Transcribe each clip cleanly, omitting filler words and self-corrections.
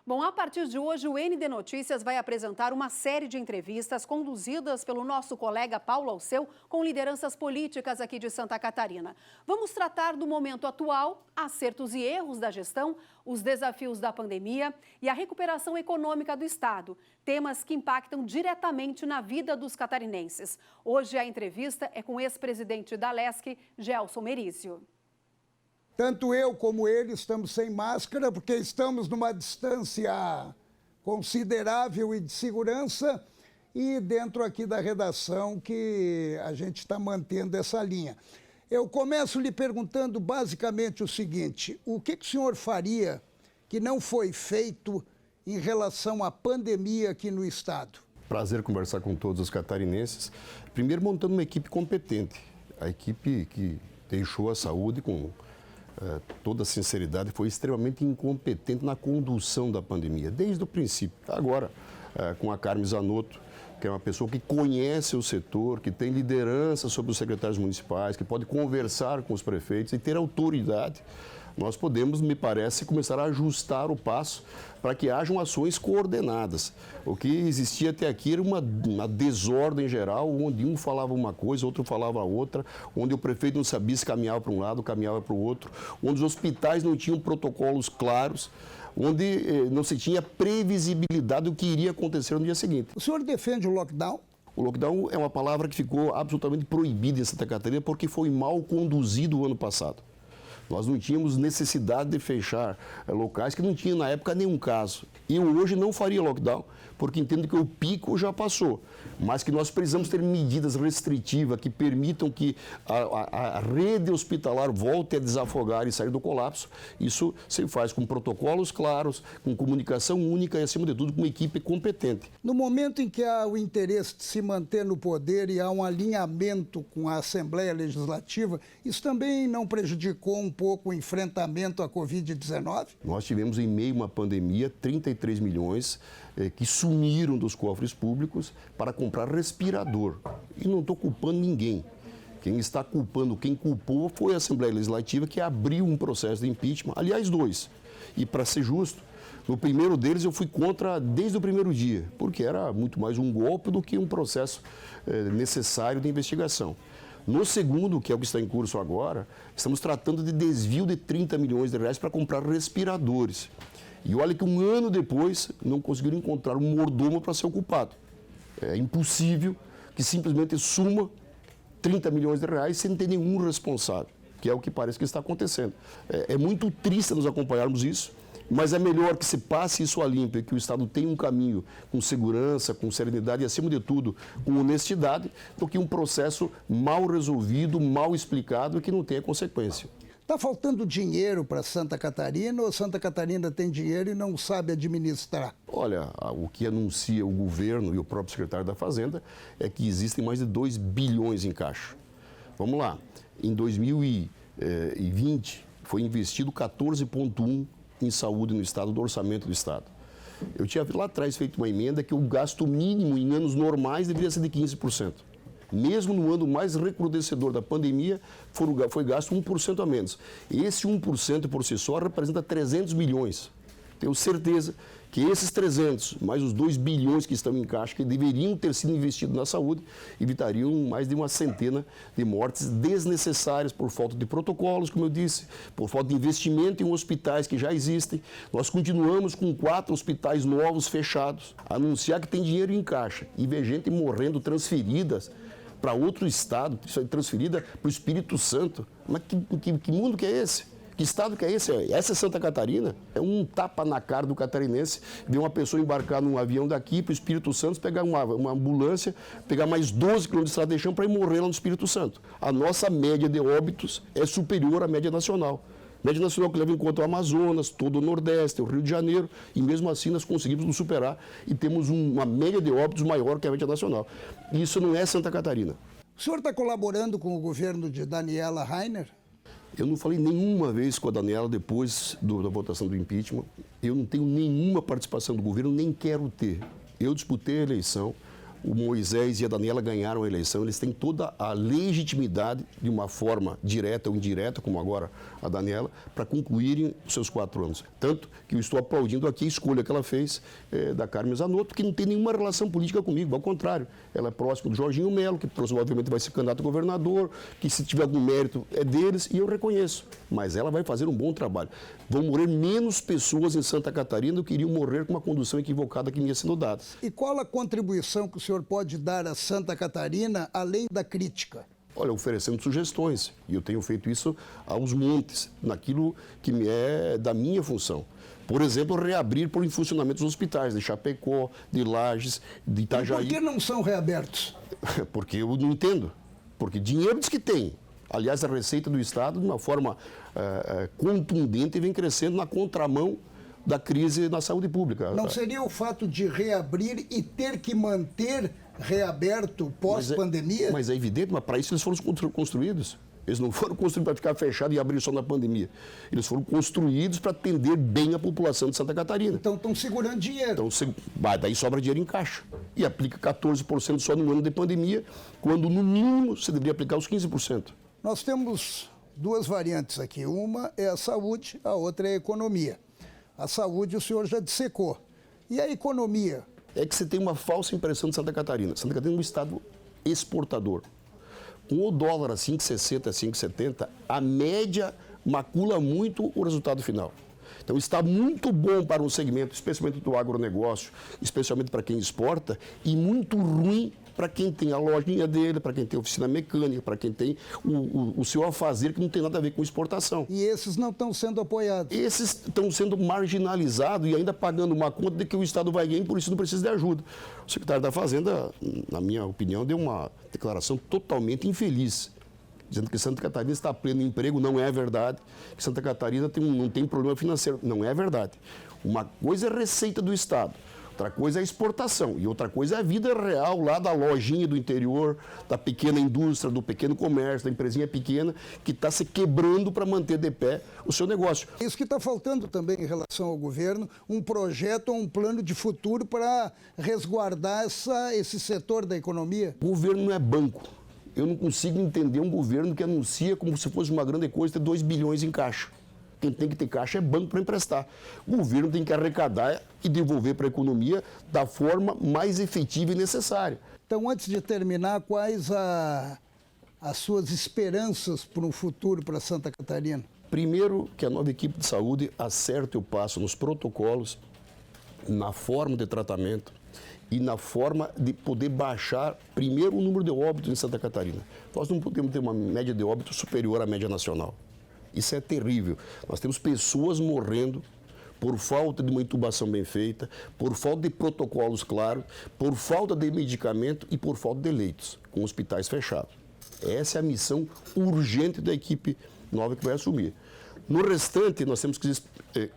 Bom, a partir de hoje, o ND Notícias vai apresentar uma série de entrevistas conduzidas pelo nosso colega Paulo Alceu com lideranças políticas aqui de Santa Catarina. Vamos tratar do momento atual, acertos e erros da gestão, os desafios da pandemia e a recuperação econômica do Estado, temas que impactam diretamente na vida dos catarinenses. Hoje a entrevista é com o ex-presidente da Lesc, Gelson Merizio. Tanto eu como ele estamos sem máscara porque estamos numa distância considerável e de segurança e dentro aqui da redação que a gente está mantendo essa linha. Eu começo lhe perguntando basicamente o seguinte: o que o senhor faria que não foi feito em relação à pandemia aqui no Estado? Prazer conversar com todos os catarinenses. Primeiro, montando uma equipe competente, a equipe que deixou a saúde com toda a sinceridade, foi extremamente incompetente na condução da pandemia, desde o princípio. Agora, com a Carmen Zanotto, que é uma pessoa que conhece o setor, que tem liderança sobre os secretários municipais, que pode conversar com os prefeitos e ter autoridade, nós podemos, me parece, começar a ajustar o passo para que hajam ações coordenadas. O que existia até aqui era uma desordem geral, onde um falava uma coisa, outro falava outra, onde o prefeito não sabia se caminhava para um lado, caminhava para o outro, onde os hospitais não tinham protocolos claros, onde não se tinha previsibilidade do que iria acontecer no dia seguinte. O senhor defende o lockdown? O lockdown é uma palavra que ficou absolutamente proibida em Santa Catarina porque foi mal conduzido o ano passado. Nós não tínhamos necessidade de fechar locais que não tinham na época nenhum caso. E eu hoje não faria lockdown, porque entendo que o pico já passou, mas que nós precisamos ter medidas restritivas que permitam que a rede hospitalar volte a desafogar e sair do colapso. Isso se faz com protocolos claros, com comunicação única e, acima de tudo, com uma equipe competente. No momento em que há o interesse de se manter no poder e há um alinhamento com a Assembleia Legislativa, isso também não prejudicou um pouco o enfrentamento à Covid-19? Nós tivemos, em meio a uma pandemia, 33 milhões que sumiram dos cofres públicos para comprar respirador. E não estou culpando ninguém. Quem culpou foi a Assembleia Legislativa, que abriu um processo de impeachment, aliás, dois. E, para ser justo, no primeiro deles eu fui contra desde o primeiro dia, porque era muito mais um golpe do que um processo necessário de investigação. No segundo, que é o que está em curso agora, estamos tratando de desvio de 30 milhões de reais para comprar respiradores. E olha que um ano depois não conseguiram encontrar um mordomo para ser ocupado. É impossível que simplesmente suma 30 milhões de reais sem ter nenhum responsável, que é o que parece que está acontecendo. É muito triste nos acompanharmos isso, mas é melhor que se passe isso a limpo e que o Estado tenha um caminho com segurança, com serenidade e, acima de tudo, com honestidade, do que um processo mal resolvido, mal explicado e que não tenha consequência. Está faltando dinheiro para Santa Catarina ou Santa Catarina tem dinheiro e não sabe administrar? Olha, o que anuncia o governo e o próprio secretário da Fazenda é que existem mais de 2 bilhões em caixa. Vamos lá, em 2020 foi investido 14,1 em saúde no Estado, do orçamento do Estado. Eu tinha lá atrás feito uma emenda que o gasto mínimo em anos normais deveria ser de 15%. Mesmo no ano mais recrudescedor da pandemia, foi gasto 1% a menos. Esse 1% por si só representa 300 milhões. Tenho certeza que esses 300, mais os 2 bilhões que estão em caixa, que deveriam ter sido investidos na saúde, evitariam mais de uma centena de mortes desnecessárias por falta de protocolos, como eu disse, por falta de investimento em hospitais que já existem. Nós continuamos com 4 hospitais novos fechados. Anunciar que tem dinheiro em caixa e ver gente morrendo transferidas para outro estado, transferida para o Espírito Santo. Mas que mundo que é esse? Que estado que é esse? Essa é Santa Catarina? É um tapa na cara do catarinense ver uma pessoa embarcar num avião daqui para o Espírito Santo, pegar uma ambulância, pegar mais 12 quilômetros de estrada de chão para ir morrer lá no Espírito Santo. A nossa média de óbitos é superior à média nacional. Média nacional que leva em conta o Amazonas, todo o Nordeste, o Rio de Janeiro, e mesmo assim nós conseguimos nos superar e temos uma média de óbitos maior que a média nacional. E isso não é Santa Catarina. O senhor está colaborando com o governo de Daniela Rainer? Eu não falei nenhuma vez com a Daniela depois da votação do impeachment. Eu não tenho nenhuma participação do governo, nem quero ter. Eu disputei a eleição o Moisés e a Daniela ganharam a eleição, eles têm toda a legitimidade, de uma forma direta ou indireta, como agora a Daniela, para concluírem os seus 4 anos. Tanto que eu estou aplaudindo aqui a escolha que ela fez da Carmen Zanotto, que não tem nenhuma relação política comigo, ao contrário, ela é próxima do Jorginho Melo, que provavelmente vai ser candidato a governador, que se tiver algum mérito é deles, e eu reconheço. Mas ela vai fazer um bom trabalho. Vão morrer menos pessoas em Santa Catarina do que iriam morrer com uma condução equivocada que vinha sendo dada. E qual a contribuição que o senhor pode dar a Santa Catarina, além da crítica? Olha, oferecendo sugestões, e eu tenho feito isso aos montes, naquilo que me é da minha função. Por exemplo, reabrir por funcionamento os hospitais de Chapecó, de Lages, de Itajaí. E por que não são reabertos? Porque eu não entendo. Porque dinheiro diz que tem. Aliás, a receita do Estado, de uma forma contundente, vem crescendo na contramão da crise na saúde pública. Não seria o fato de reabrir e ter que manter reaberto pós-pandemia? Mas é evidente, mas para isso eles foram construídos. Eles não foram construídos para ficar fechado e abrir só na pandemia. Eles foram construídos para atender bem a população de Santa Catarina. Então estão segurando dinheiro. Então, daí sobra dinheiro em caixa. E aplica 14% só no ano de pandemia, quando no mínimo você deveria aplicar os 15%. Nós temos 2 variantes aqui. Uma é a saúde, a outra é a economia. A saúde o senhor já dissecou. E a economia? É que você tem uma falsa impressão de Santa Catarina. Santa Catarina é um estado exportador. Com o dólar a 5,60, 5,70, a média macula muito o resultado final. Então está muito bom para um segmento, especialmente do agronegócio, especialmente para quem exporta, e muito ruim para quem tem a lojinha dele, para quem tem oficina mecânica, para quem tem o seu afazer que não tem nada a ver com exportação. E esses não estão sendo apoiados? Esses estão sendo marginalizados e ainda pagando uma conta de que o Estado vai ganhar e por isso não precisa de ajuda. O secretário da Fazenda, na minha opinião, deu uma declaração totalmente infeliz, dizendo que Santa Catarina está a pleno emprego. Não é verdade. Que Santa Catarina não tem problema financeiro. Não é verdade. Uma coisa é receita do Estado. Outra coisa é a exportação e outra coisa é a vida real lá da lojinha do interior, da pequena indústria, do pequeno comércio, da empresinha pequena que está se quebrando para manter de pé o seu negócio. Isso que está faltando também em relação ao governo, um projeto ou um plano de futuro para resguardar esse setor da economia. O governo não é banco. Eu não consigo entender um governo que anuncia como se fosse uma grande coisa ter 2 bilhões em caixa. Quem tem que ter caixa é banco para emprestar. O governo tem que arrecadar e devolver para a economia da forma mais efetiva e necessária. Então, antes de terminar, quais as suas esperanças para um futuro para Santa Catarina? Primeiro, que a nova equipe de saúde acerte o passo nos protocolos, na forma de tratamento e na forma de poder baixar, primeiro, o número de óbitos em Santa Catarina. Nós não podemos ter uma média de óbitos superior à média nacional. Isso é terrível. Nós temos pessoas morrendo por falta de uma intubação bem feita, por falta de protocolos claros, por falta de medicamento e por falta de leitos, com hospitais fechados. Essa é a missão urgente da equipe nova que vai assumir. No restante, nós temos que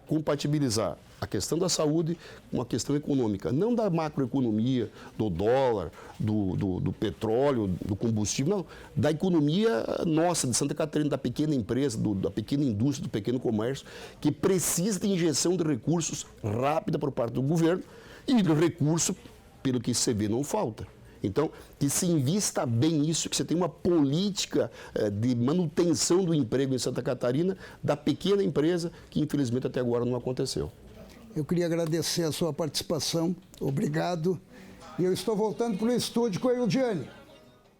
compatibilizar a questão da saúde com a questão econômica, não da macroeconomia, do dólar, do petróleo, do combustível, não, da economia nossa, de Santa Catarina, da pequena empresa, da pequena indústria, do pequeno comércio, que precisa de injeção de recursos rápida por parte do governo e de recurso, pelo que se vê, não falta. Então, que se invista bem nisso, que você tenha uma política de manutenção do emprego em Santa Catarina, da pequena empresa, que infelizmente até agora não aconteceu. Eu queria agradecer a sua participação, obrigado. E eu estou voltando para o estúdio com a Eudiane.